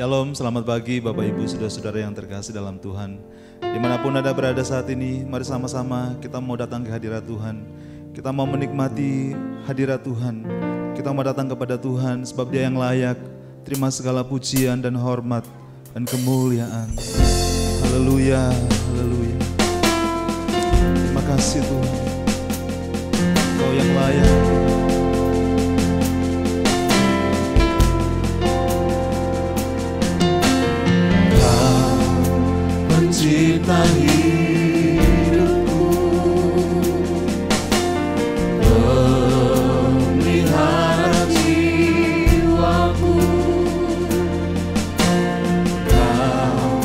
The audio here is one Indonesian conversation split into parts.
Shalom, selamat pagi Bapak Ibu, saudara-saudara yang terkasih dalam Tuhan. Dimanapun Anda berada saat ini, mari sama-sama kita mau datang ke hadirat Tuhan. Kita mau menikmati hadirat Tuhan. Kita mau datang kepada Tuhan sebab Dia yang layak. Terima segala pujian dan hormat dan kemuliaan. Haleluya, haleluya. Terima kasih Tuhan, Kau yang layak. Pencipta hidupku, pemelihara jiwaku, Kau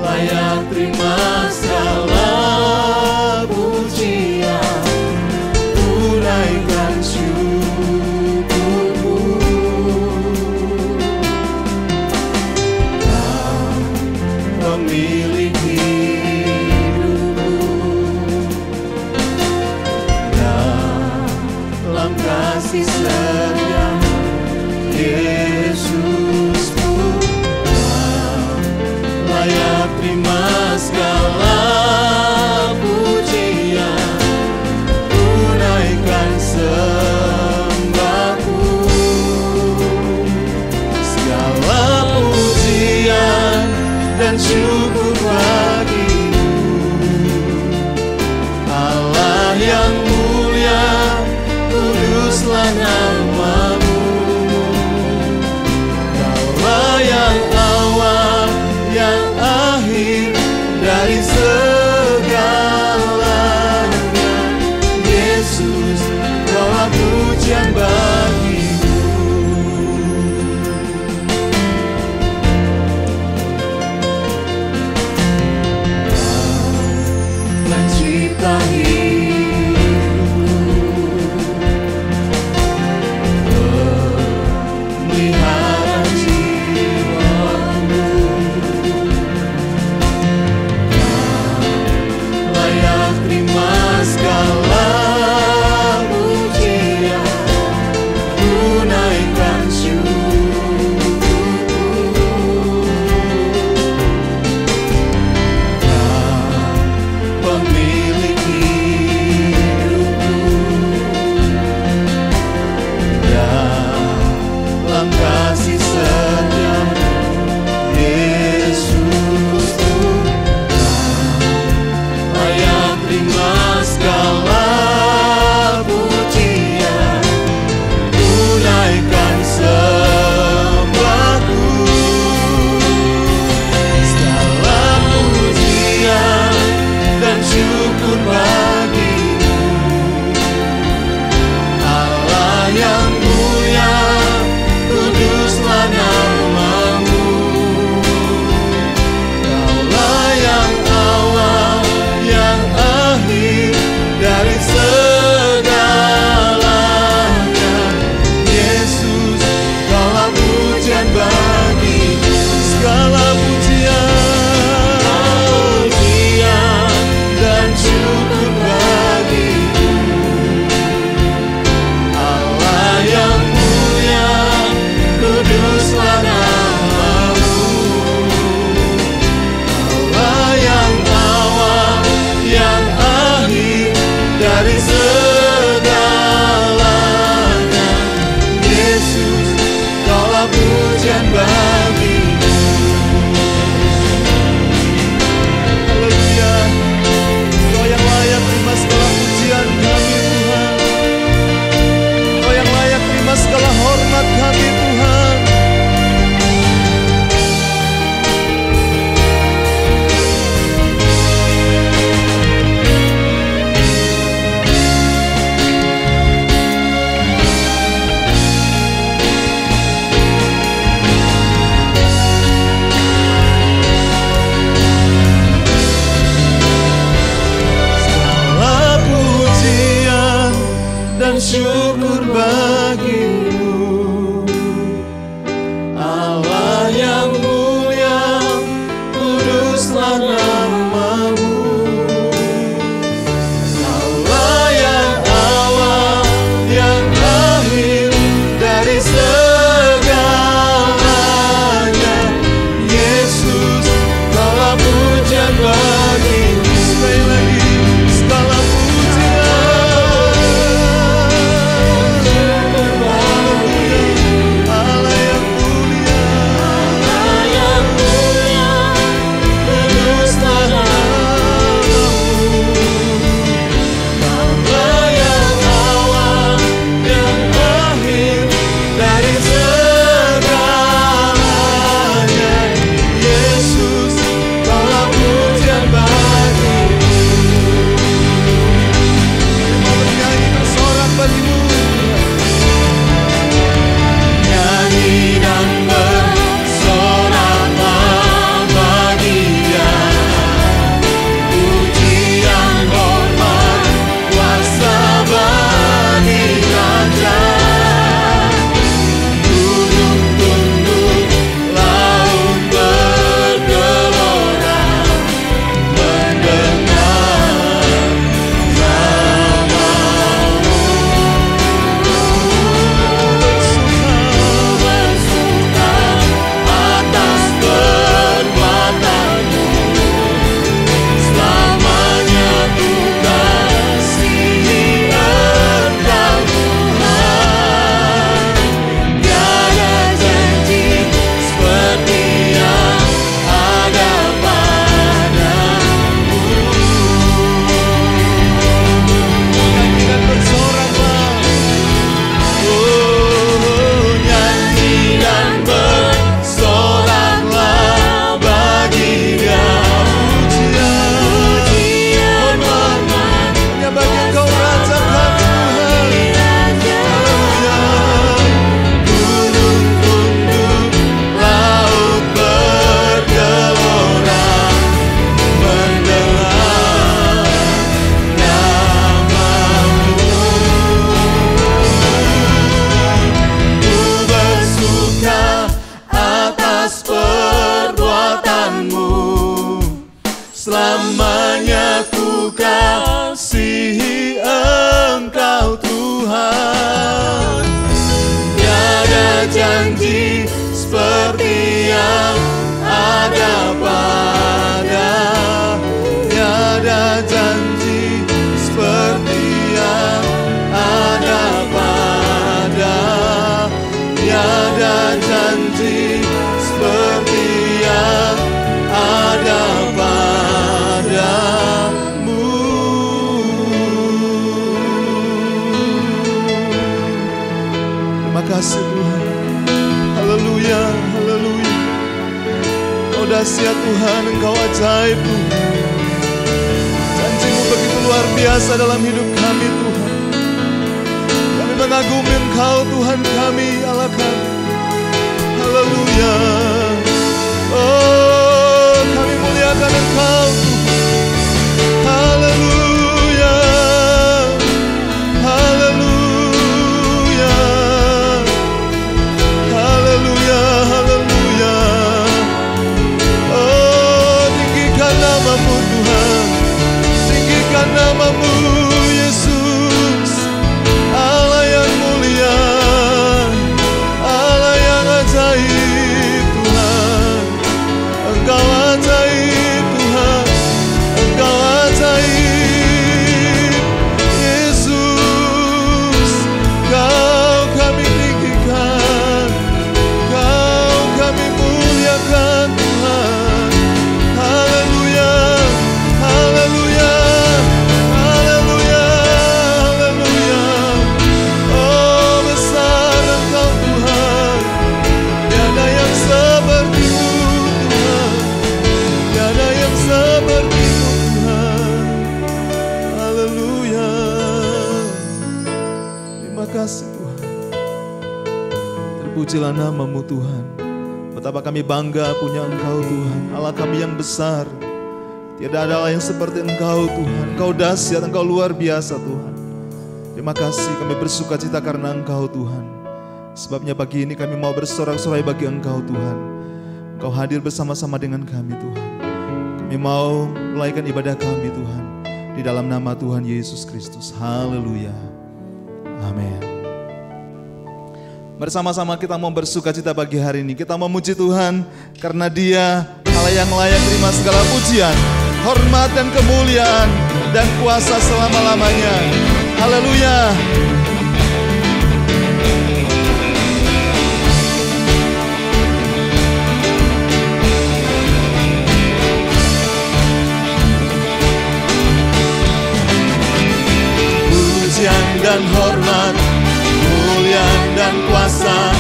layak terima segala pujian, tunaikan syukurku. Kau pemilik kasih setia Yesusku, Kau layak terima segala pujian, tunaikan sembahku. Segala pujian dan syukur bagimu, Allah yang mulia, kuduslah namamu. Kaulah yang awal, yang akhir dari segalanya. Yesus, Kaulah pujian bagimu. Kau pencipta pemilik selamanya ku kasihi Engkau Tuhan. Tiada janji seperti yang ada pada, tiada janji seperti yang ada pada, tiada janji seperti yang ada padamu. Terima kasih Tuhan. Haleluya, haleluya. Engkau dahsyat Tuhan, Engkau ajaib Tuhan. Janji-Mu begitu luar biasa dalam hidup kami Tuhan. Kami mengagumi Engkau Tuhan kami, Allah kami. Haleluya. Oh, kami muliakan Engkau Tuhan. Haleluya. Haleluya. Haleluya. Haleluya. Oh, tinggikan nama-Mu Tuhan. Tinggikan nama-Mu Yesus. Allah yang mulia, Allah yang ajaib Tuhan. Engkau ajaib Tuhan, Engkau ajaib Yesus. Kau kami tinggikan, Kau kami muliakan Tuhan. Haleluya, haleluya, haleluya, haleluya. Oh, besar Engkau Tuhan, tiada yang seperti-Mu Tuhan, tiada yang seperti-Mu Tuhan. Haleluya. Terima kasih Tuhan. Terpujilah nama-Mu Tuhan. Betapa kami bangga punya Engkau Tuhan, Allah kami yang besar. Tiada ada Allah yang seperti Engkau Tuhan. Engkau dahsyat, Engkau luar biasa Tuhan. Terima kasih, kami bersuka cita karena Engkau Tuhan. Sebabnya pagi ini kami mau bersorak-sorai bagi Engkau Tuhan. Engkau hadir bersama-sama dengan kami Tuhan. Kami mau melayani ibadah kami Tuhan, di dalam nama Tuhan Yesus Kristus. Haleluya. Amin. Bersama-sama kita mau bersuka cita pagi hari ini. Kita memuji Tuhan karena Dia Allah yang layak terima segala pujian, hormat dan kemuliaan dan kuasa selama-lamanya. Haleluya. Pujian dan hormat, kemuliaan dan kuasa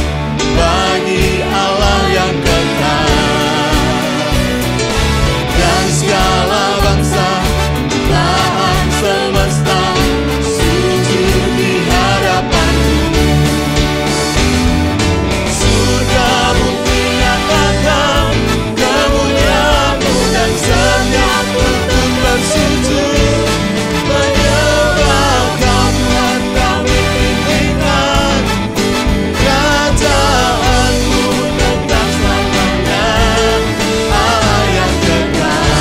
bagi Allah yang kekal. Dan segala bangsa, belahan semesta sujud di hadapan-Mu. Surga bumi nyatakan kemuliaan-Mu, dan setiap lutut bersujud menyembah Kau Tuhan, kami tinggikan. Kerajaan-Mu tetap selamanya, Allah yang kekal.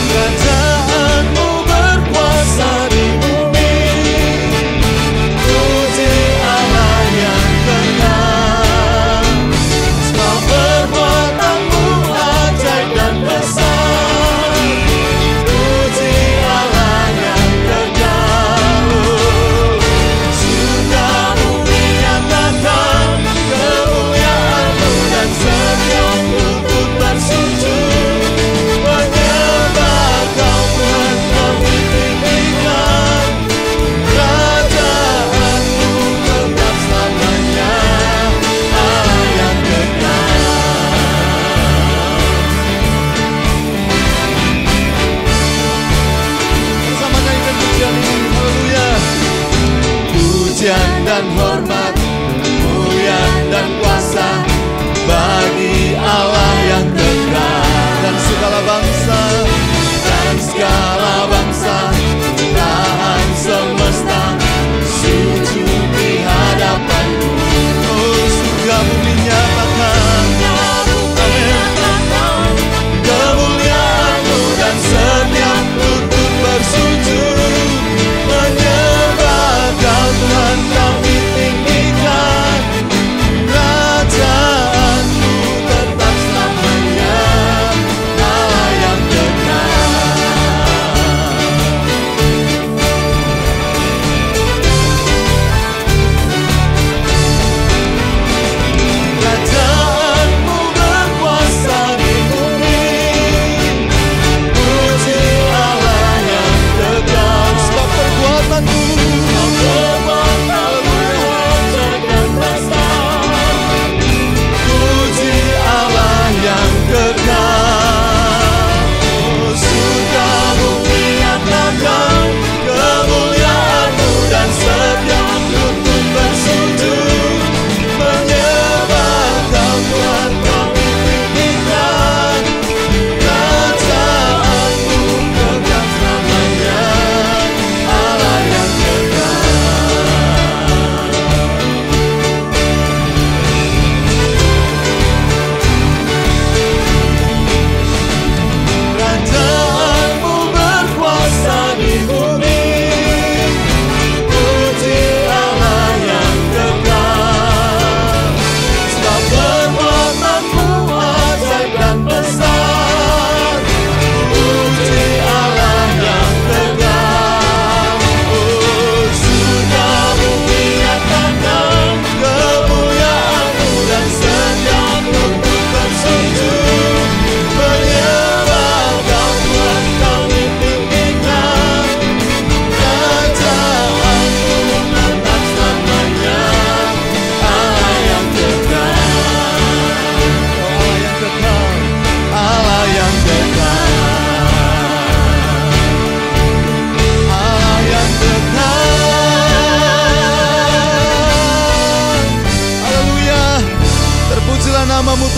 Kerajaan-Mu berkuasa di bumi, puji Allah yang kekal. Sebab perbuatan-Mu ajaib dan besar, puji Allah yang kekal. Surga bumi nyatakan kemuliaan-Mu, dan setiap lutut bersujud menyembah Kau Tuhan, kami tinggikan. Kerajaan-Mu tetap selamanya, Allah yang kekal. Bersama nyanyikan pujian ini. Haleluya. Pujian dan hormat, kemuliaan dan kuasa bagi Allah yang kekal. Dan segala bangsa, Dan segala bangsa, belahan semesta sujud di hadapan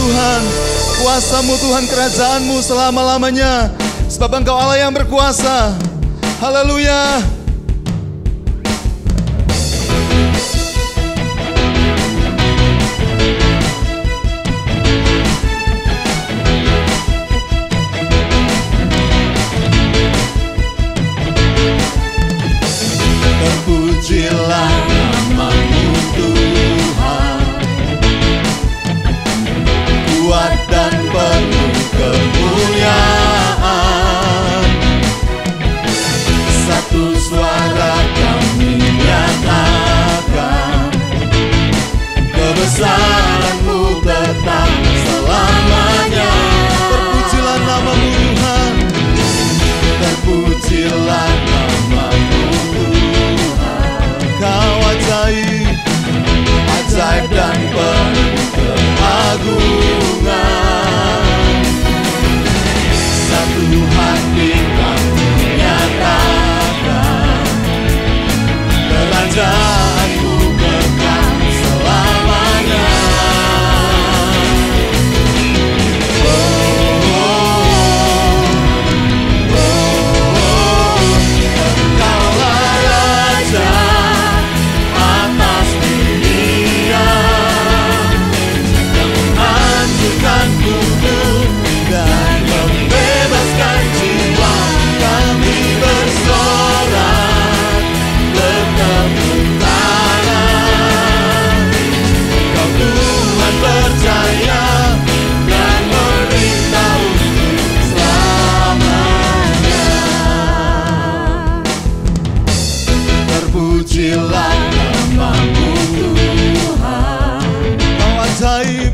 Tuhan, kuasa-Mu Tuhan, kerajaan-Mu selama-lamanya. Sebab Engkau Allah yang berkuasa. Haleluya. Terpujilah nama-Mu Tuhan, kuat dan penuh kemuliaan. Satu suara kami nyatakan, kebesaran-Mu tetap selamanya. Terpujilah nama-Mu Tuhan. Terpujilah nama-Mu Tuhan, Kau ajaib, ajaib dan penuh keagungan. Satu hati kami nyatakan, kerajaan-Mu kekal selamanya. Engkaulah Raja atas dunia, yang menghancurkan kudus dan membebaskan jiwa. Kami bersorak bertepuk tangan, Kau Tuhan percaya dan memerintah untuk selamanya. Terpujilah nama-Mu Tuhan, Kau ajaib,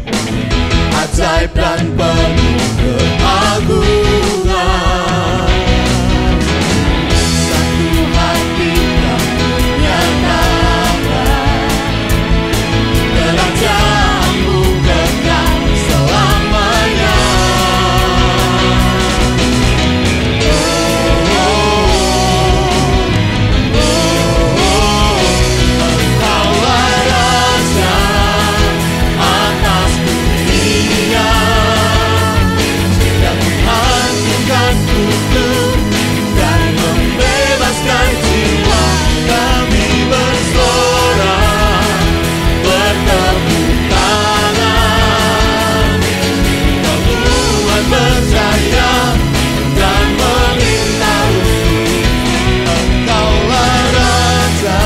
ajaib dan penuh keagungan. Satu hati kami nyatakan, kerajaan-Mu kekal selamanya. Engkaulah Raja atas dunia, yang menghancurkan kudus dan membebaskan jiwa. Kami bersorak bertepuk tangan, Kau Tuhan percaya dan meminta untuk. Engkaulah Raja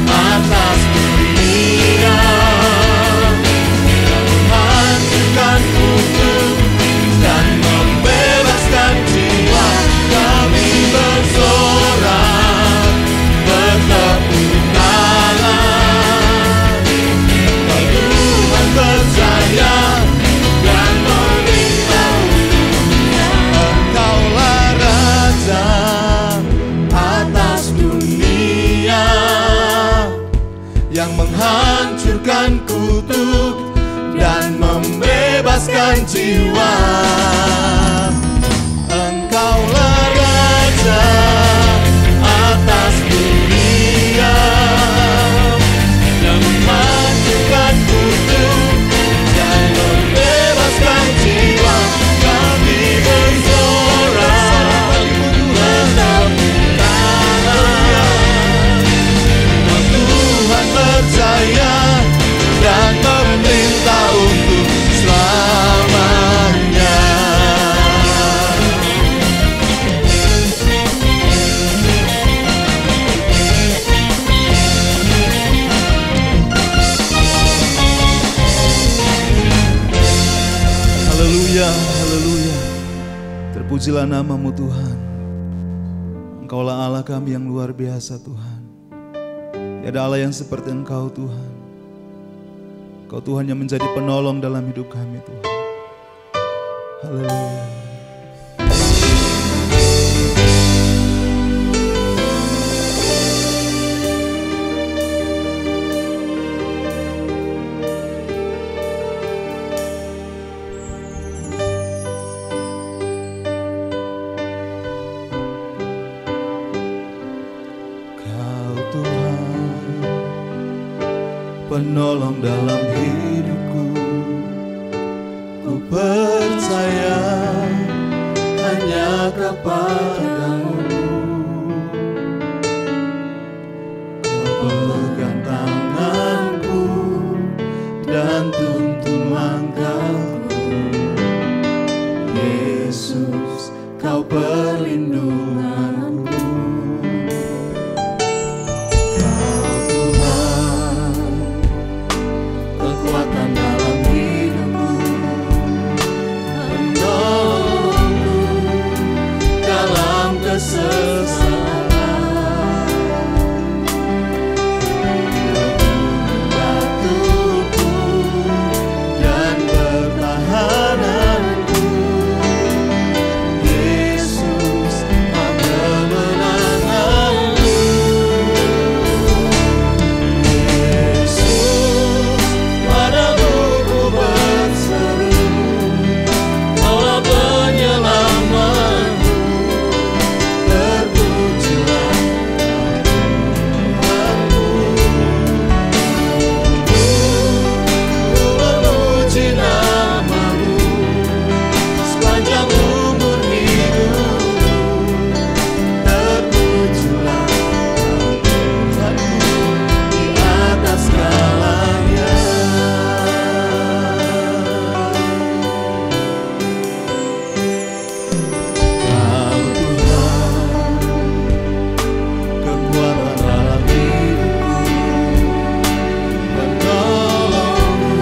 atas dunia, yang menghancurkan kudus dan membebaskan jiwa. Kami bersorak bertepuk tangan, Kau Tuhan percaya dan meminta untuk. Engkaulah Raja atas dunia, yang menghancurkan kutuk dan membebaskan jiwa. Engkaulah Raja atas dunia, yang menghancurkan kutuk dan membebaskan jiwa. Kami bersorak bertepuk tangan, Kau Tuhan percaya dan memerintah untuk selamanya. haleluya, haleluya. Terpujilah nama-Mu Tuhan. Engkaulah Allah kami yang luar biasa Tuhan. Tiada Allah yang seperti Engkau Tuhan. Engkau Tuhan yang menjadi penolong dalam hidup kami Tuhan. Haleluya. Penolong dalam hidupku, percaya hanya kepadamu. Kau pegang tanganku dan tuntun langkahku. Yesus, Kau perlindunganku. Kau Tuhan, kekuatan dalam hidupku, menolongku dalam kesesakan. Batuku dan pertahananku. Yesus, Kau kemenanganku. Yesus, padamu ku berseru, Kaulah penyelamatku. Terpujilah Tuhanku. Ku memuji nama-Mu sepanjang umur hidupku. Terpujilah Tuhanku di atas segalanya. Kau Tuhan, kekuatan dalam hidupku, menolongku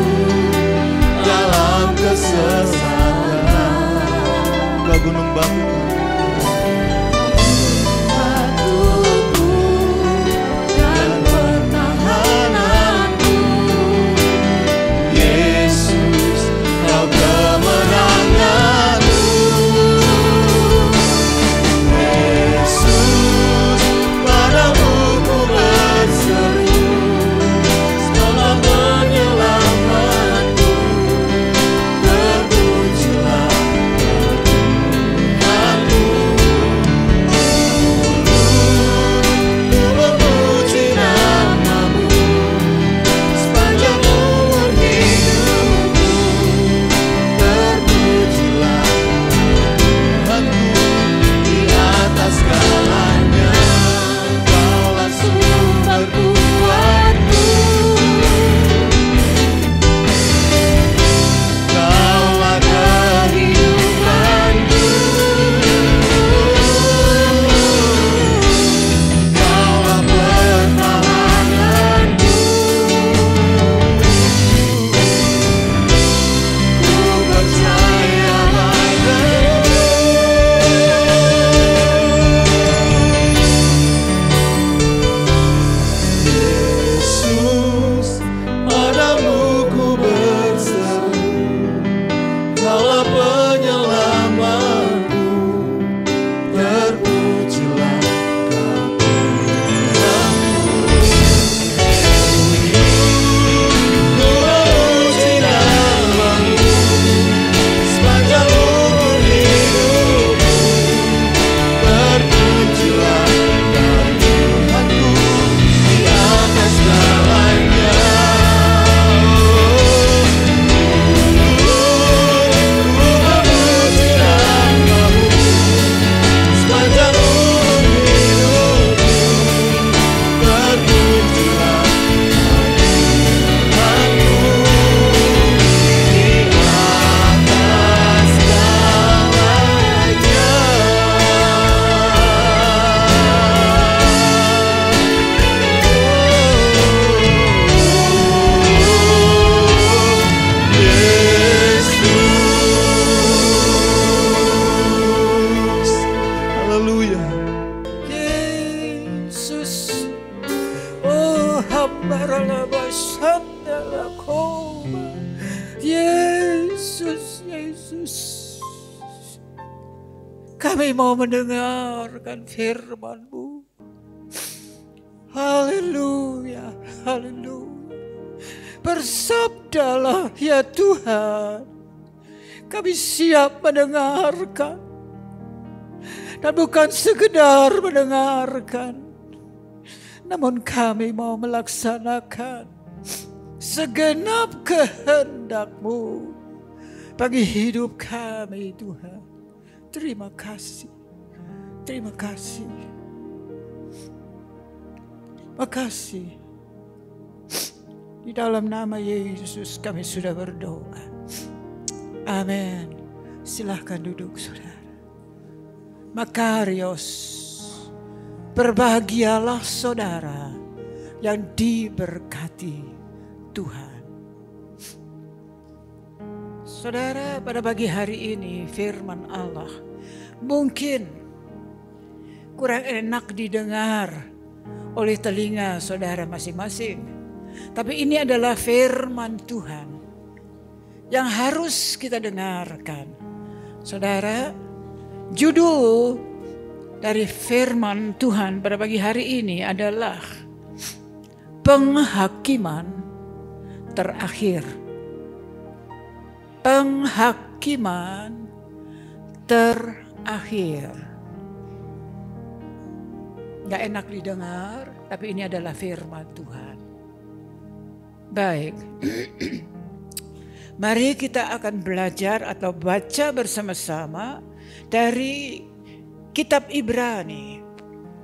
dalam kesesakan. Kau gunung batu, Batuku dan pertahananku. Yesus, Kau kemenanganku. Yesus, padamu ku berseru, Kaulah penyelamatku. Terpujilah Tuhanku. Ku memuji nama-Mu sepanjang umur hidupku. Terpujilah Tuhanku di atas segalanya. Kaulah sumber kuatku, Kaulah kehidupanku. Kaulah pertahananku. Ku percaya padamu. Yesus, padamu ku berseru, Kaulah penyelamatku. Terpujilah Kau Tuhanku. Ku memuji nama-Mu sepanjang umur hidupku. Terpujilah Kau Tuhanku di atas segalanya. Ku memuji nama-Mu sepanjang umur hidupku. Terpujilah Tuhanku di atas segalanya. Yesus, haleluya. Yesus, oh hambaralabasandalakoba. Yesus, Yesus, kami mau mendengarkan firman-Mu. Haleluya, haleluya. Bersabdalah ya Tuhan, kami siap mendengarkan. Dan bukan sekedar mendengarkan, namun kami mau melaksanakan segenap kehendak-Mu bagi hidup kami Tuhan. Terima kasih. Terima kasih. Terima kasih. Di dalam nama Yesus kami sudah berdoa. Amin. Silahkan duduk saudara. Makarios, berbahagialah saudara yang diberkati Tuhan. Saudara, pada pagi hari ini firman Allah mungkin kurang enak didengar oleh telinga saudara masing-masing. Tapi ini adalah firman Tuhan yang harus kita dengarkan. Saudara, judul dari firman Tuhan pada pagi hari ini adalah penghakiman terakhir. Penghakiman terakhir. Gak enak didengar, tapi ini adalah firman Tuhan. Baik, mari kita akan belajar atau baca bersama-sama dari kitab Ibrani,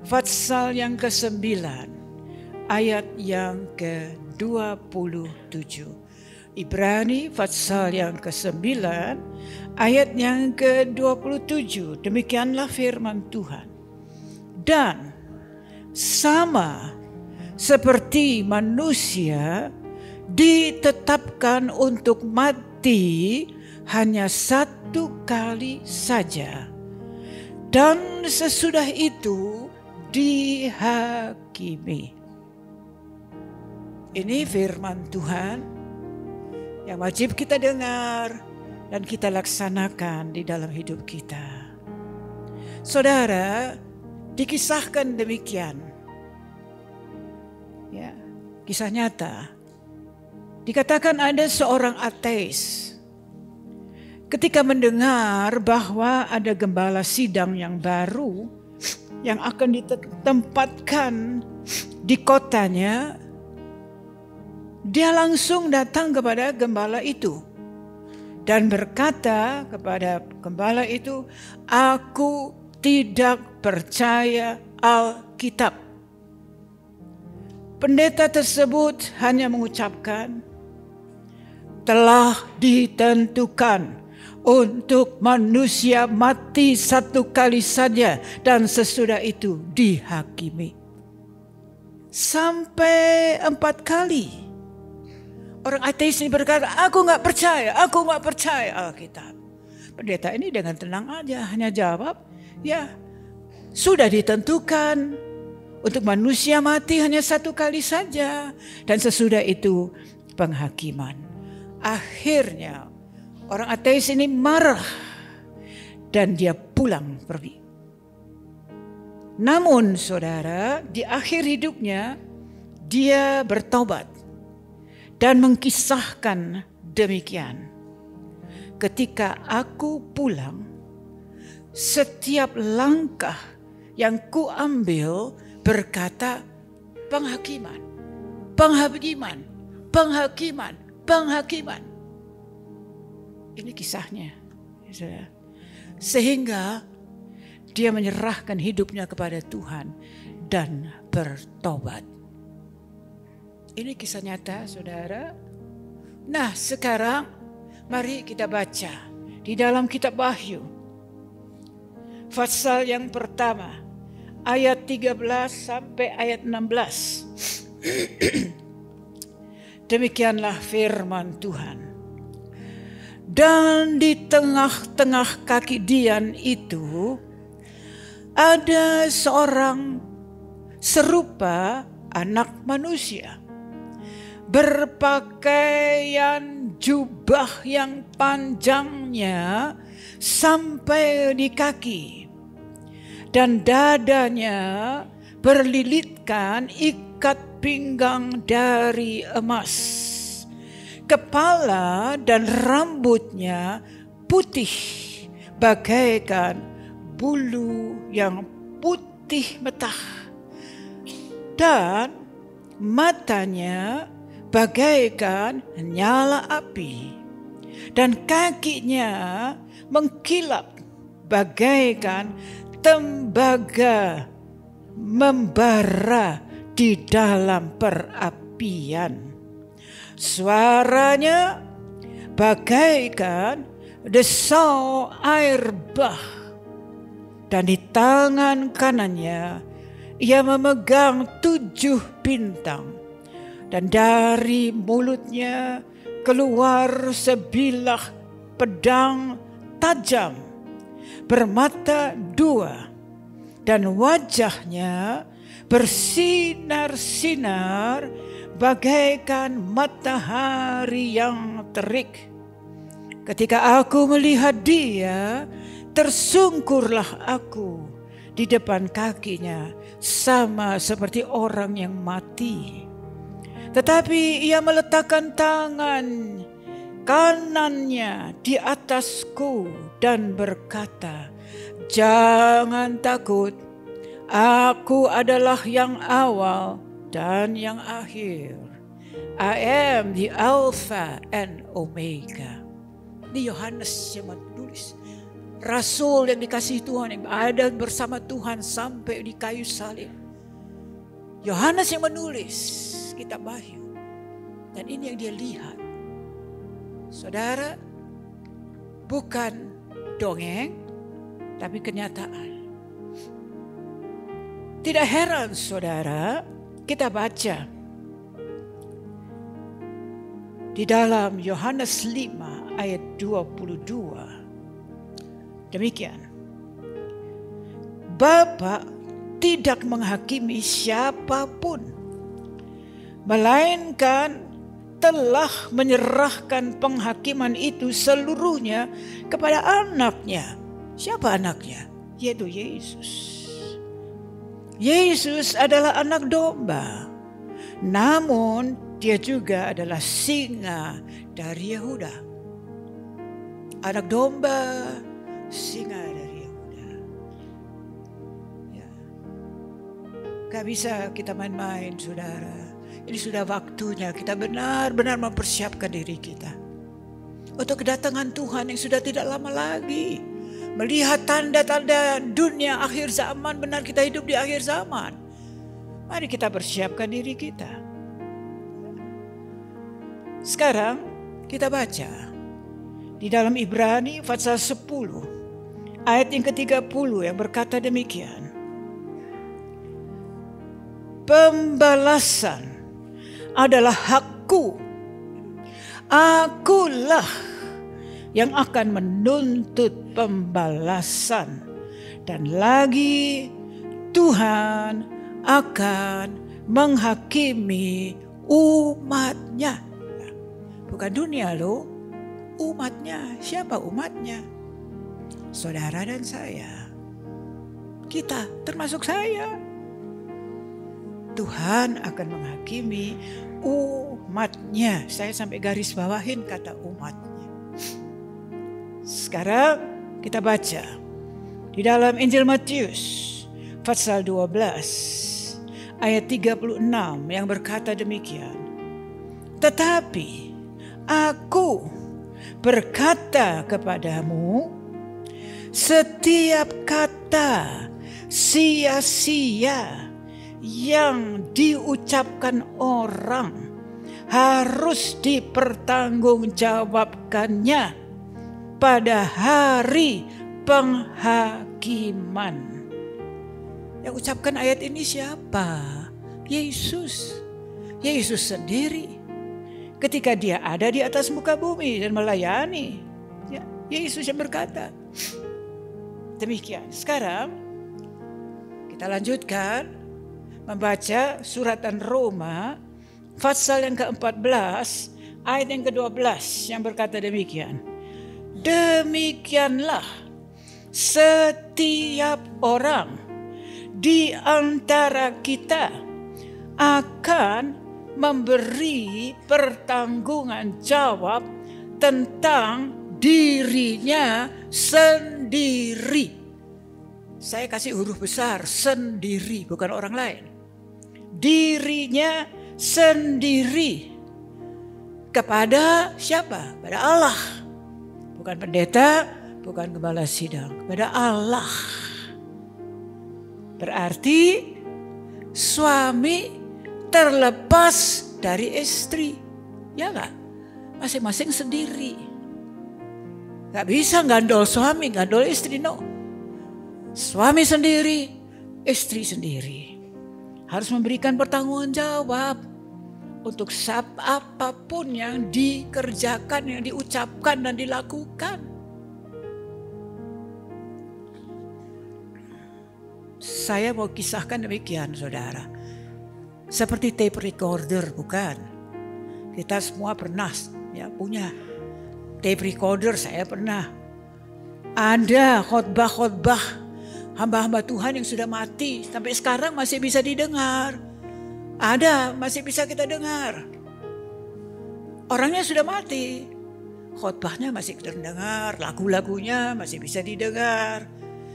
pasal yang ke-9, ayat yang ke-27. Ibrani pasal yang ke-9, ayat yang ke-27. Demikianlah firman Tuhan. Dan sama seperti manusia ditetapkan untuk mati hanya satu kali saja, dan sesudah itu dihakimi. Ini firman Tuhan yang wajib kita dengar dan kita laksanakan di dalam hidup kita. Saudara, dikisahkan demikian. Ya, kisah nyata. Dikatakan ada seorang ateis ketika mendengar bahwa ada gembala sidang yang baru yang akan ditempatkan di kotanya, dia langsung datang kepada gembala itu dan berkata kepada gembala itu, "Aku tidak percaya Alkitab." Pendeta tersebut hanya mengucapkan, "Telah ditentukan untuk manusia mati satu kali saja dan sesudah itu dihakimi." Sampai 4 kali orang ateis ini berkata, aku nggak percaya Alkitab. Pendeta ini dengan tenang aja hanya jawab, ya sudah ditentukan untuk manusia mati hanya satu kali saja dan sesudah itu penghakiman. Akhirnya orang ateis ini marah dan dia pulang pergi. Namun saudara, di akhir hidupnya dia bertobat dan mengkisahkan demikian. Ketika aku pulang, setiap langkah yang kuambil berkata penghakiman, penghakiman, penghakiman, penghakiman. Ini kisahnya. Sehingga dia menyerahkan hidupnya kepada Tuhan dan bertobat. Ini kisah nyata, saudara. Nah, sekarang mari kita baca di dalam kitab Wahyu. Pasal yang pertama, ayat 13 sampai ayat 16. Demikianlah firman Tuhan. Dan di tengah-tengah kaki Dian itu ada seorang serupa anak manusia, berpakaian jubah yang panjangnya sampai di kaki, dan dadanya berlilitkan ikat pinggang dari emas. Kepala dan rambutnya putih bagaikan bulu yang putih metah, dan matanya bagaikan nyala api. dan kakinya mengkilap bagaikan tembaga membara di dalam perapian. Suaranya bagaikan desau air bah, dan di tangan kanannya ia memegang 7 bintang, dan dari mulutnya keluar sebilah pedang tajam bermata 2, dan wajahnya bersinar-sinar bagaikan matahari yang terik. Ketika aku melihat dia, tersungkurlah aku di depan kakinya, sama seperti orang yang mati. Tetapi ia meletakkan tangan kanannya di atasku dan berkata, "Jangan takut, aku adalah yang awal dan yang akhir. I am the Alpha and Omega." Ini Yohanes yang menulis. Rasul yang dikasihi Tuhan, yang ada bersama Tuhan sampai di kayu salib. Yohanes yang menulis kitab Wahyu. Dan ini yang dia lihat. Saudara, bukan dongeng, tapi kenyataan. Tidak heran saudara, kita baca di dalam Yohanes 5 ayat 22. Demikian. Bapa tidak menghakimi siapapun, melainkan telah menyerahkan penghakiman itu seluruhnya kepada anaknya. Siapa anaknya? Yaitu Yesus. Yesus adalah anak domba, namun dia juga adalah singa dari Yehuda. Anak domba, singa dari Yehuda. Ya. Gak bisa kita main-main saudara. Ini sudah waktunya kita benar-benar mempersiapkan diri kita untuk kedatangan Tuhan yang sudah tidak lama lagi. Melihat tanda-tanda dunia akhir zaman, benar kita hidup di akhir zaman. Mari kita persiapkan diri kita. Sekarang kita baca di dalam Ibrani pasal 10 ayat yang ke-30 yang berkata demikian. Pembalasan adalah hakku. Akulah yang akan menuntut pembalasan, dan lagi Tuhan akan menghakimi umatnya. Bukan dunia loh, umatnya. Siapa umatnya? Saudara dan saya. Kita, termasuk saya. Tuhan akan menghakimi umatnya. Saya sampai garis bawahin kata umatnya. Sekarang kita baca di dalam Injil Matius pasal 12 ayat 36 yang berkata demikian. Tetapi aku berkata kepadamu, setiap kata sia-sia yang diucapkan orang harus dipertanggungjawabkannya pada hari penghakiman. Yang ucapkan ayat ini siapa? Yesus. Yesus sendiri. Ketika dia ada di atas muka bumi dan melayani. Ya, Yesus yang berkata. Demikian. Sekarang kita lanjutkan membaca suratan Roma pasal yang ke-14 ayat yang ke-12 yang berkata demikian. Demikianlah setiap orang di antara kita akan memberi pertanggungan jawab tentang dirinya sendiri. Saya kasih huruf besar, sendiri, bukan orang lain. Dirinya sendiri. Kepada siapa? Pada Allah. Bukan pendeta, bukan gembala sidang, kepada Allah. Berarti suami terlepas dari istri. Ya enggak? Masing-masing sendiri. Enggak bisa gandol suami, gandol istri, no. Suami sendiri, istri sendiri. Harus memberikan pertanggungan jawab untuk apapun yang dikerjakan, yang diucapkan dan dilakukan. Saya mau kisahkan demikian, saudara. Seperti tape recorder, bukan? Kita semua pernah ya punya tape recorder, saya pernah. Ada khotbah-khotbah hamba-hamba Tuhan yang sudah mati, sampai sekarang masih bisa didengar. Ada, masih bisa kita dengar. Orangnya sudah mati, khotbahnya masih terdengar, lagu-lagunya masih bisa didengar.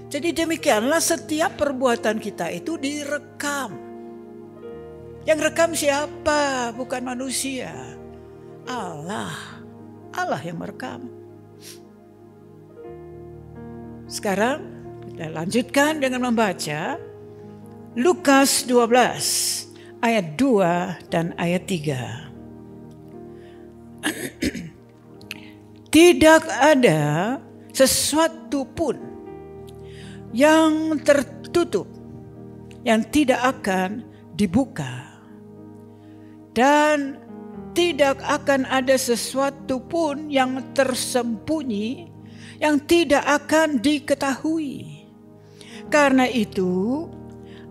Jadi demikianlah setiap perbuatan kita itu direkam. Yang rekam siapa? Bukan manusia. Allah. Allah yang merekam. Sekarang kita lanjutkan dengan membaca Lukas 12 ayat 2 dan ayat 3. Tidak ada sesuatu pun yang tertutup yang tidak akan dibuka, dan tidak akan ada sesuatu pun yang tersembunyi yang tidak akan diketahui. Karena itu,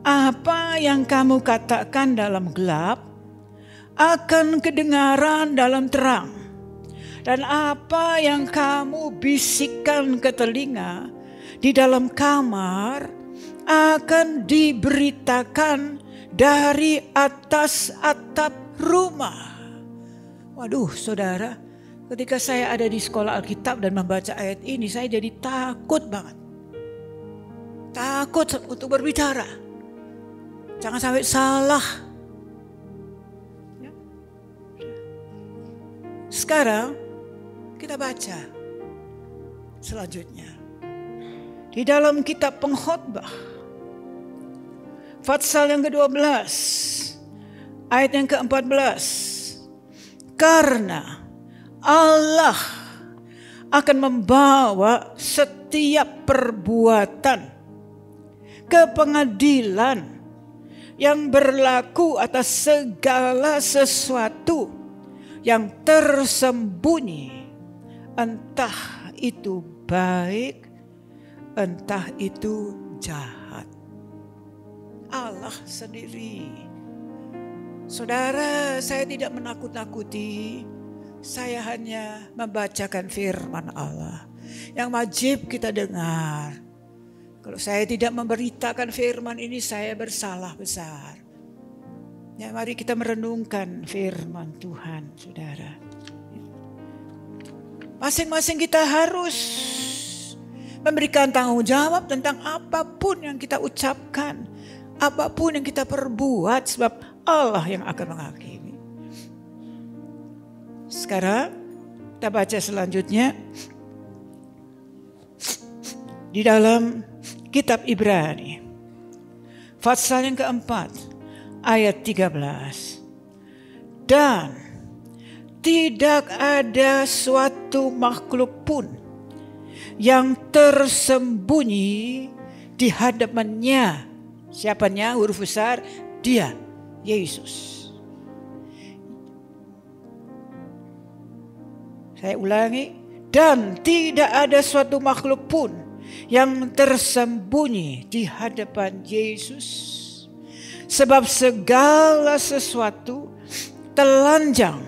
apa yang kamu katakan dalam gelap akan kedengaran dalam terang, dan apa yang kamu bisikkan ke telinga di dalam kamar akan diberitakan dari atas atap rumah. Waduh, saudara, ketika saya ada di sekolah Alkitab dan membaca ayat ini, saya jadi takut banget. Takut untuk berbicara. Jangan sampai salah. Sekarang kita baca selanjutnya. Di dalam kitab Pengkhotbah, pasal yang ke-12, ayat yang ke-14. Karena Allah akan membawa setiap perbuatan ke pengadilan yang berlaku atas segala sesuatu yang tersembunyi, entah itu baik, entah itu jahat. Allah sendiri. Saudara, saya tidak menakut-nakuti. Saya hanya membacakan firman Allah yang wajib kita dengar. Kalau saya tidak memberitakan firman ini, saya bersalah besar. Ya, mari kita merenungkan firman Tuhan, saudara. Masing-masing kita harus memberikan tanggung jawab tentang apapun yang kita ucapkan, apapun yang kita perbuat, sebab Allah yang akan menghakimi. Sekarang kita baca selanjutnya di dalam kitab Ibrani, pasal yang keempat, ayat 13. Dan tidak ada suatu makhluk pun yang tersembunyi di hadapannya. Siapanya? Huruf besar, dia, Yesus. Saya ulangi, dan tidak ada suatu makhluk pun yang tersembunyi di hadapan Yesus, sebab segala sesuatu telanjang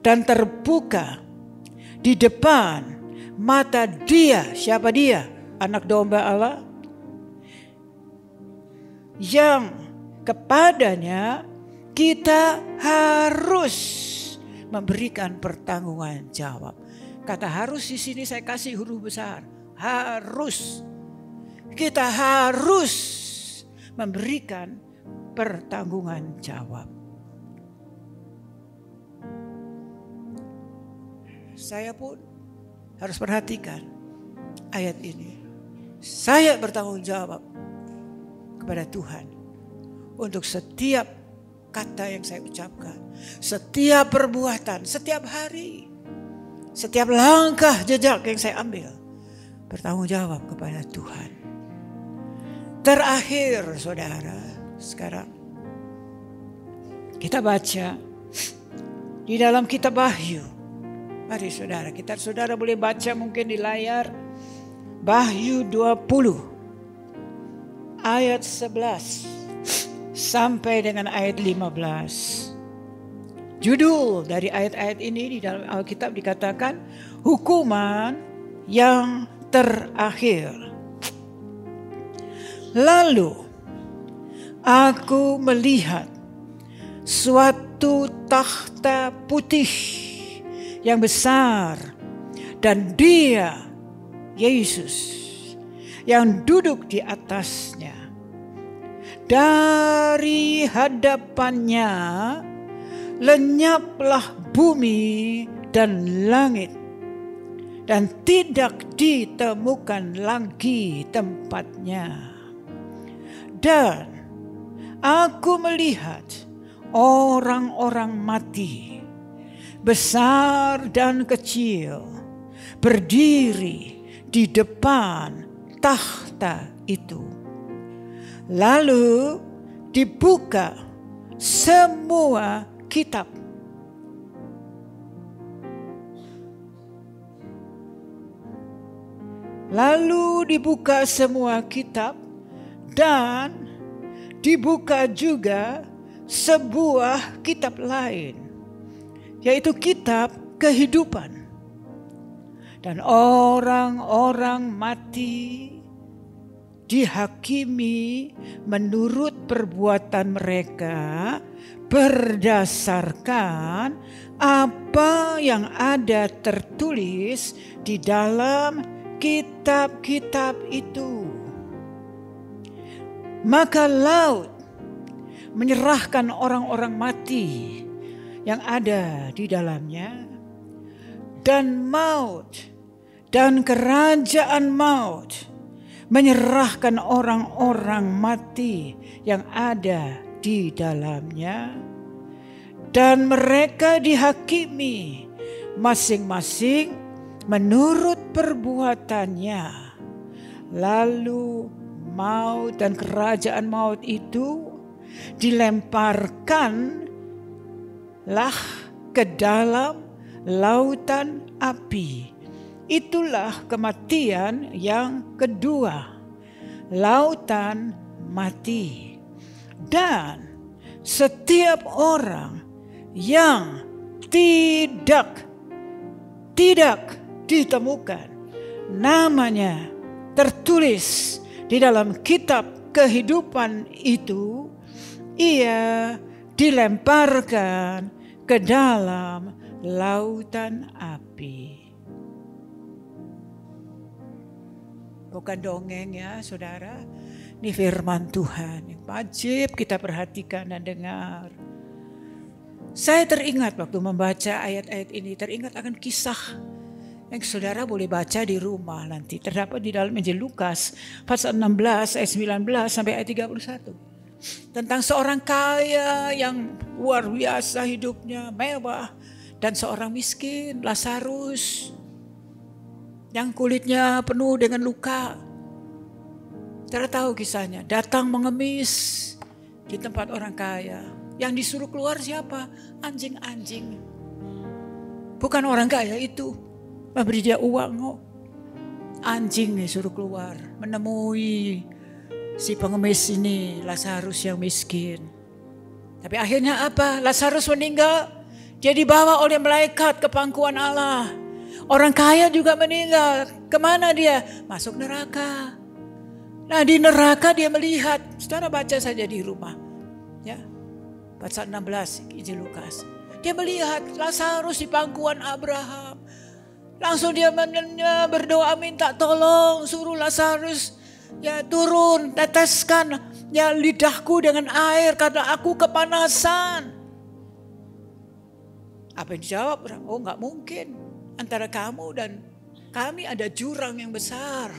dan terbuka di depan mata dia. Siapa dia? Anak domba Allah, yang kepadanya kita harus memberikan pertanggungan jawab. Kata harus di sini saya kasih huruf besar. Harus. Kita harus memberikan pertanggungan jawab. Saya pun harus perhatikan ayat ini. Saya bertanggung jawab kepada Tuhan untuk setiap kata yang saya ucapkan, setiap perbuatan, setiap hari, setiap langkah jejak yang saya ambil, bertanggung jawab kepada Tuhan. Terakhir saudara, sekarang kita baca di dalam kitab Wahyu. Mari saudara boleh baca mungkin di layar. Wahyu 20 ayat 11 sampai dengan ayat 15. Judul dari ayat-ayat ini di dalam Alkitab dikatakan hukuman yang terakhir. Lalu aku melihat suatu takhta putih yang besar dan Dia, Yesus, yang duduk di atasnya. Dari hadapannya lenyaplah bumi dan langit, dan tidak ditemukan lagi tempatnya. Dan aku melihat orang-orang mati, besar dan kecil, berdiri di depan takhta itu. Lalu dibuka semua kitab. Dan dibuka juga sebuah kitab lain, yaitu kitab kehidupan. Dan orang-orang mati dihakimi menurut perbuatan mereka berdasarkan apa yang ada tertulis di dalam kitab-kitab itu. Maka laut menyerahkan orang-orang mati yang ada di dalamnya, dan maut dan kerajaan maut menyerahkan orang-orang mati yang ada di dalamnya, dan mereka dihakimi masing-masing menurut perbuatannya. Lalu maut dan kerajaan maut itu dilemparkanlah ke dalam lautan api. Itulah kematian yang kedua, lautan mati. Dan setiap orang yang tidak ditemukan namanya tertulis di dalam kitab kehidupan itu, ia dilemparkan ke dalam lautan api. Bukan dongeng ya saudara, ini firman Tuhan yang wajib kita perhatikan dan dengar. Saya teringat waktu membaca ayat-ayat ini, teringat akan kisah yang saudara boleh baca di rumah nanti. Terdapat di dalam Injil Lukas pasal 16 ayat 19 sampai ayat 31. Tentang seorang kaya yang luar biasa hidupnya, mewah. Dan seorang miskin, Lazarus, yang kulitnya penuh dengan luka. Saudara tahu kisahnya, datang mengemis di tempat orang kaya. Yang disuruh keluar siapa? Anjing-anjing. Bukan orang kaya itu memberi dia uang. Anjing disuruh keluar menemui si pengemis ini, Lazarus yang miskin. Tapi akhirnya apa? Lazarus meninggal. Dia dibawa oleh malaikat ke pangkuan Allah. Orang kaya juga meninggal. Kemana dia? Masuk neraka. Nah di neraka dia melihat. Saudara baca saja di rumah. Ya, pasal 16 Injil Lukas. Dia melihat Lazarus di pangkuan Abraham. Langsung dia berdoa minta tolong. Suruh Lazarus ya turun. Teteskan ya lidahku dengan air karena aku kepanasan. Apa yang dijawab? Oh nggak mungkin antara kamu dan Kami ada jurang yang besar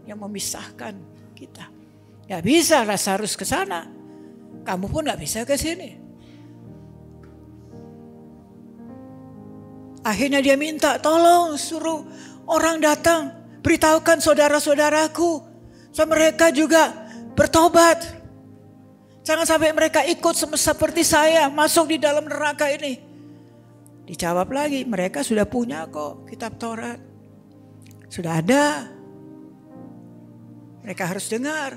yang memisahkan kita. Gak bisa Lazarus ke sana. Kamu pun gak bisa ke sini. Akhirnya dia minta tolong suruh orang datang. Beritahukan saudara-saudaraku. So mereka juga bertobat. Jangan sampai mereka ikut seperti saya masuk di dalam neraka ini. Dijawab lagi, mereka sudah punya kok kitab Taurat. Sudah ada. Mereka harus dengar.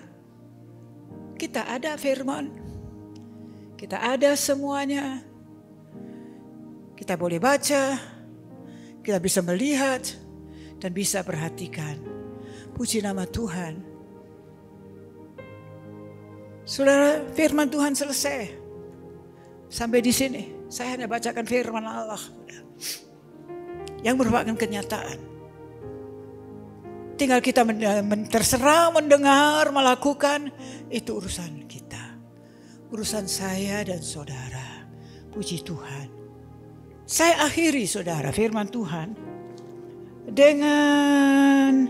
Kita ada firman. Kita ada semuanya. Kita boleh baca. Kita bisa melihat. Dan bisa perhatikan. Puji nama Tuhan. Saudara, firman Tuhan selesai. Sampai di sini. Saya hanya bacakan firman Allah. Yang merupakan kenyataan. Tinggal kita terserah mendengar, melakukan. Itu urusan kita. Urusan saya dan saudara. Puji Tuhan. Saya akhiri saudara firman Tuhan. Dengan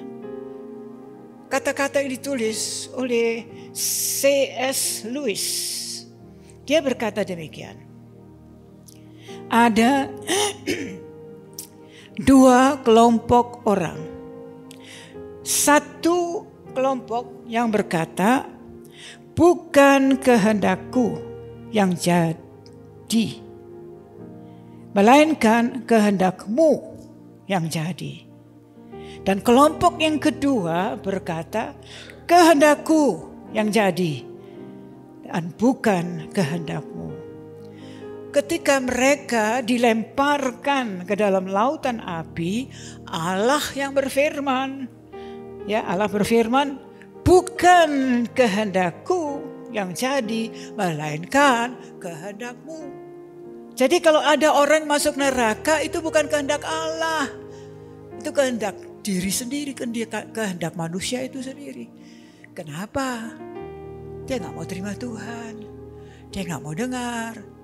kata-kata yang ditulis oleh C.S. Lewis. Dia berkata demikian. Ada dua kelompok orang. Satu kelompok yang berkata, bukan kehendakku yang jadi, melainkan kehendakmu yang jadi. Dan kelompok yang kedua berkata, kehendakku yang jadi dan bukan kehendakmu. Ketika mereka dilemparkan ke dalam lautan api, Allah yang berfirman, ya Allah berfirman, bukan kehendakku yang jadi, melainkan kehendakmu. Jadi kalau ada orang masuk neraka itu bukan kehendak Allah, itu kehendak diri sendiri, kehendak manusia itu sendiri. Kenapa? Dia gak mau terima Tuhan, dia gak mau dengar.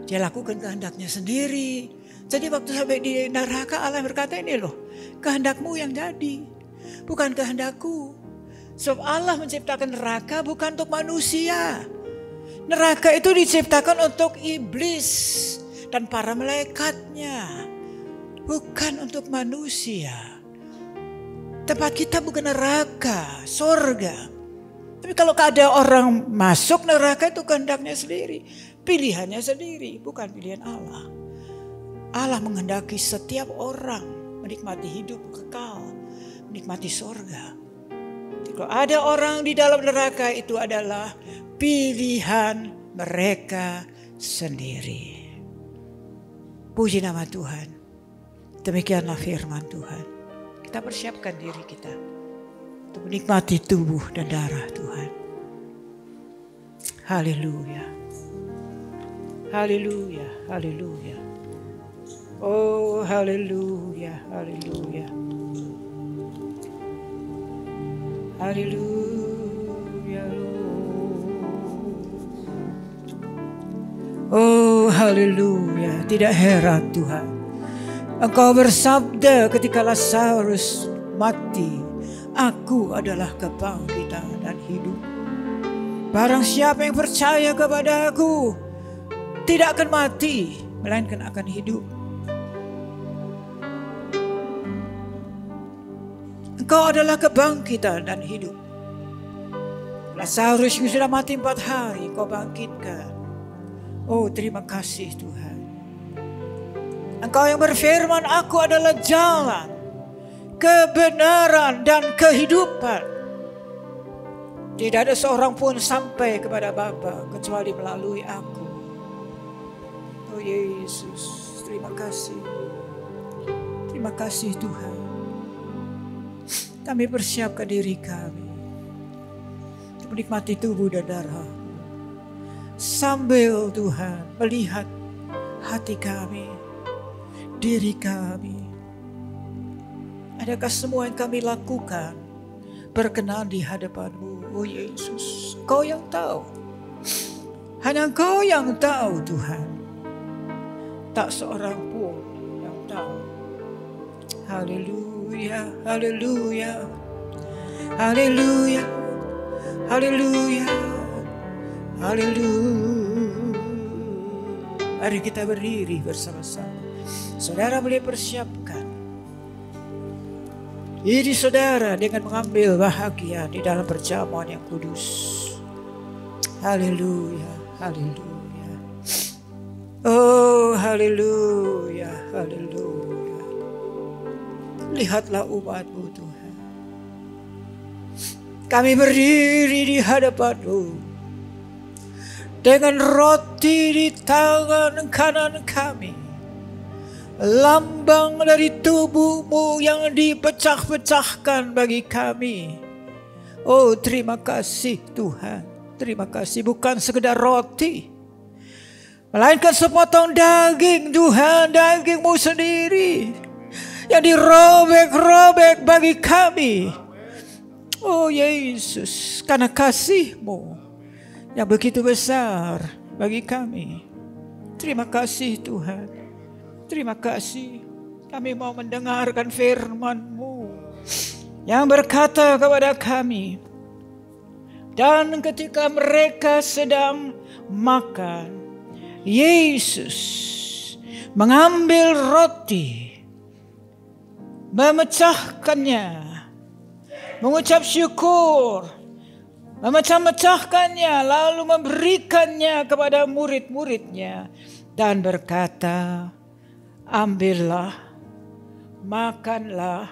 Dia lakukan kehendaknya sendiri. Jadi waktu sampai di neraka Allah berkata ini loh. Kehendakmu yang jadi. Bukan kehendakku. Sebab Allah menciptakan neraka bukan untuk manusia. Neraka itu diciptakan untuk iblis. Dan para malaikatnya. Bukan untuk manusia. Tempat kita bukan neraka. Sorga. Tapi kalau ada orang masuk neraka itu kehendaknya sendiri. Pilihannya sendiri, bukan pilihan Allah. Allah menghendaki setiap orang menikmati hidup kekal, menikmati sorga. Kalau ada orang di dalam neraka itu adalah pilihan mereka sendiri. Puji nama Tuhan. Demikianlah firman Tuhan. Kita persiapkan diri kita untuk menikmati tubuh dan darah Tuhan. Haleluya. Haleluya, haleluya. Oh, haleluya, haleluya. Haleluya. Oh, haleluya. Tidak heran Tuhan. Engkau bersabda ketika Lazarus mati, aku adalah kebangkitan dan hidup. Barang siapa yang percaya kepada aku, tidak akan mati, melainkan akan hidup. Engkau adalah kebangkitan dan hidup. Lazarus yang sudah mati 4 hari, Kau bangkitkan. Oh, terima kasih Tuhan. Engkau yang berfirman, aku adalah jalan, kebenaran, dan kehidupan. Tidak ada seorang pun sampai kepada Bapa kecuali melalui aku. Oh Yesus, terima kasih. Terima kasih Tuhan. Kami persiapkan diri kami untuk menikmati tubuh dan darah. Sambil Tuhan melihat hati kami, diri kami. Adakah semua yang kami lakukan berkenan di hadapan-Mu, oh Yesus? Kau yang tahu. Hanya Kau yang tahu Tuhan. Tak seorang pun yang tahu. Haleluya, haleluya, haleluya, haleluya, haleluya. Mari kita berdiri bersama-sama. Saudara boleh persiapkan diri saudara dengan mengambil bahagia di dalam perjamuan yang kudus. Haleluya, haleluya. Oh, haleluya, haleluya. Lihatlah umat-Mu Tuhan. Kami berdiri di hadapan-Mu dengan roti di tangan kanan kami, lambang dari tubuh-Mu yang dipecah-pecahkan bagi kami. Oh, terima kasih Tuhan. Terima kasih, bukan sekedar roti, melainkan sepotong daging Tuhan, daging-Mu sendiri yang dirobek-robek bagi kami. Oh Yesus, karena kasih-Mu yang begitu besar bagi kami. Terima kasih Tuhan. Terima kasih. Kami mau mendengarkan firman-Mu yang berkata kepada kami, dan ketika mereka sedang makan, Yesus mengambil roti, memecahkannya, mengucap syukur, memecah-mecahkannya, lalu memberikannya kepada murid-muridnya dan berkata, ambillah, makanlah,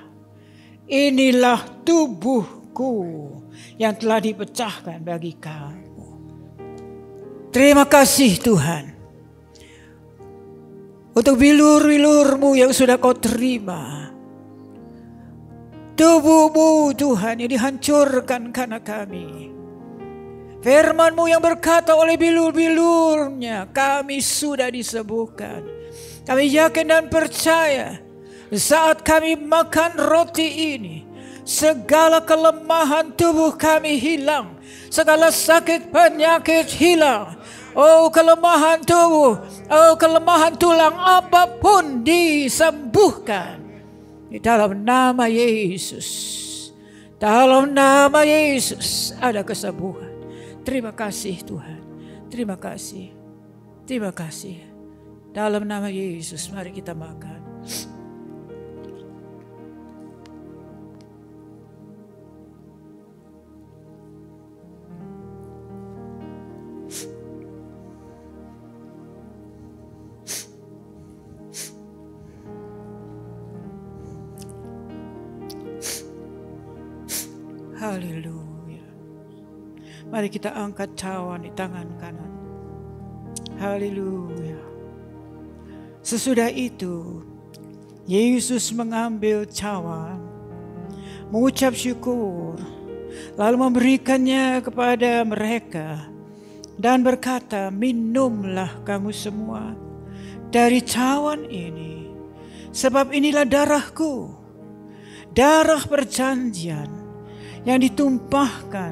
inilah tubuhku yang telah dipecahkan bagi kamu. Terima kasih Tuhan untuk bilur-bilur-Mu yang sudah Kau terima. Tubuh-Mu Tuhan yang dihancurkan karena kami. Firman-Mu yang berkata oleh bilur-bilurnya kami sudah disembuhkan. Kami yakin dan percaya saat kami makan roti ini, segala kelemahan tubuh kami hilang, segala sakit penyakit hilang. Oh, kelemahan tubuh, oh, kelemahan tulang apapun disembuhkan di dalam nama Yesus. Dalam nama Yesus ada kesembuhan. Terima kasih Tuhan. Terima kasih. Terima kasih. Dalam nama Yesus mari kita makan. Haleluya. Mari kita angkat cawan di tangan kanan. Haleluya. Sesudah itu, Yesus mengambil cawan, mengucap syukur, lalu memberikannya kepada mereka dan berkata, minumlah kamu semua dari cawan ini, sebab inilah darahku, darah perjanjian yang ditumpahkan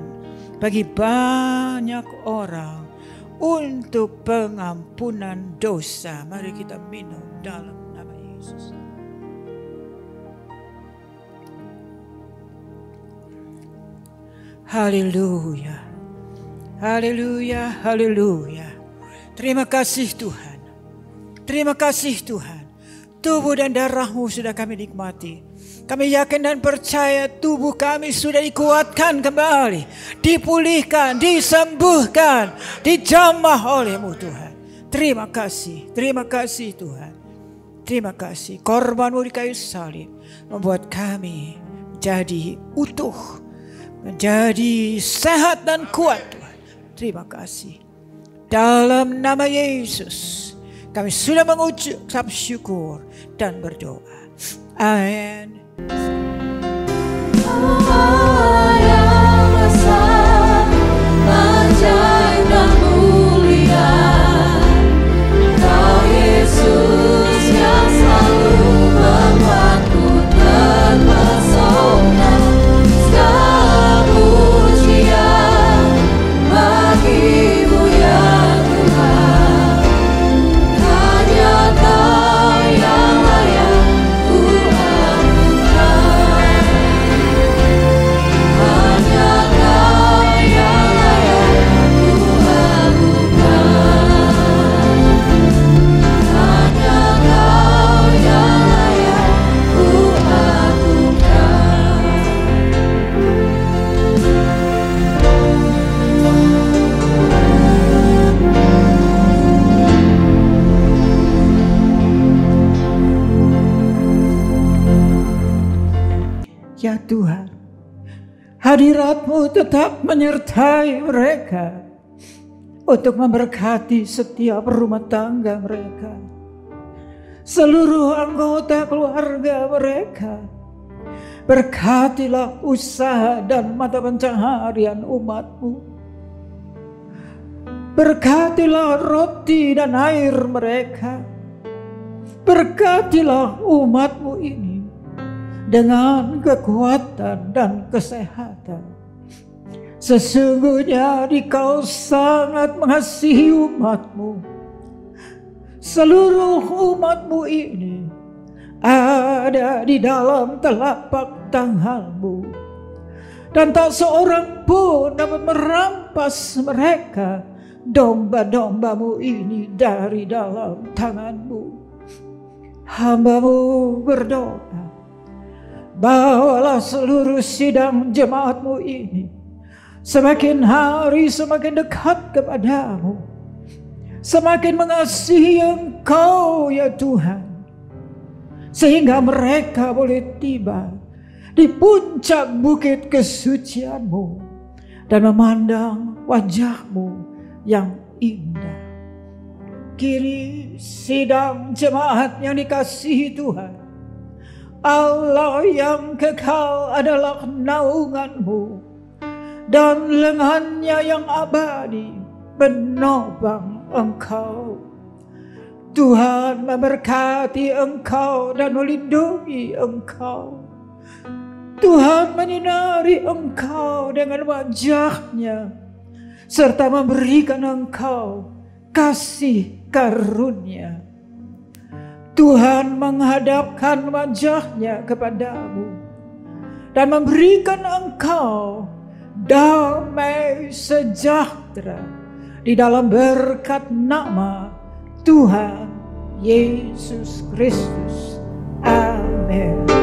bagi banyak orang untuk pengampunan dosa. Mari kita minum dalam nama Yesus. Haleluya. Haleluya, haleluya. Terima kasih Tuhan. Terima kasih Tuhan. Tubuh dan darah-Mu sudah kami nikmati. Kami yakin dan percaya tubuh kami sudah dikuatkan kembali, dipulihkan, disembuhkan, dijamah oleh-Mu Tuhan. Terima kasih Tuhan. Terima kasih. Korban-Mu di kayu salib membuat kami menjadi utuh, menjadi sehat dan kuat Tuhan. Terima kasih. Dalam nama Yesus kami sudah mengucap syukur dan berdoa. Amin. Allah yang besar, ajaib dan mulia, Kau Yesus yang selalu membuatku terpesona. Segala pujian bagi-Mu ya Tuhan, hanya Kau yang layak ku ya Tuhan, hadirat-Mu tetap menyertai mereka untuk memberkati setiap rumah tangga mereka, seluruh anggota keluarga mereka. Berkatilah usaha dan mata pencaharian umat-Mu. Berkatilah roti dan air mereka. Berkatilah umat-Mu ini dengan kekuatan dan kesehatan. Sesungguhnya Dikau sangat mengasihi umat-Mu. Seluruh umat-Mu ini ada di dalam telapak tangan-Mu, dan tak seorang pun dapat merampas mereka, domba-domba-Mu ini, dari dalam tangan-Mu. Hamba-Mu berdoa, bawalah seluruh sidang jemaat-Mu ini semakin hari semakin dekat kepadamu, semakin mengasihi Engkau ya Tuhan, sehingga mereka boleh tiba di puncak bukit kesucian-Mu dan memandang wajah-Mu yang indah. Kini sidang jemaat yang dikasihi Tuhan, Allah yang kekal adalah naungan-Mu, dan lengannya yang abadi menopang Engkau. Tuhan memberkati Engkau dan melindungi Engkau. Tuhan menyinari Engkau dengan wajah-Nya, serta memberikan Engkau kasih karunia. Tuhan menghadapkan wajah-Nya kepadamu dan memberikan Engkau damai sejahtera di dalam berkat nama Tuhan Yesus Kristus. Amin.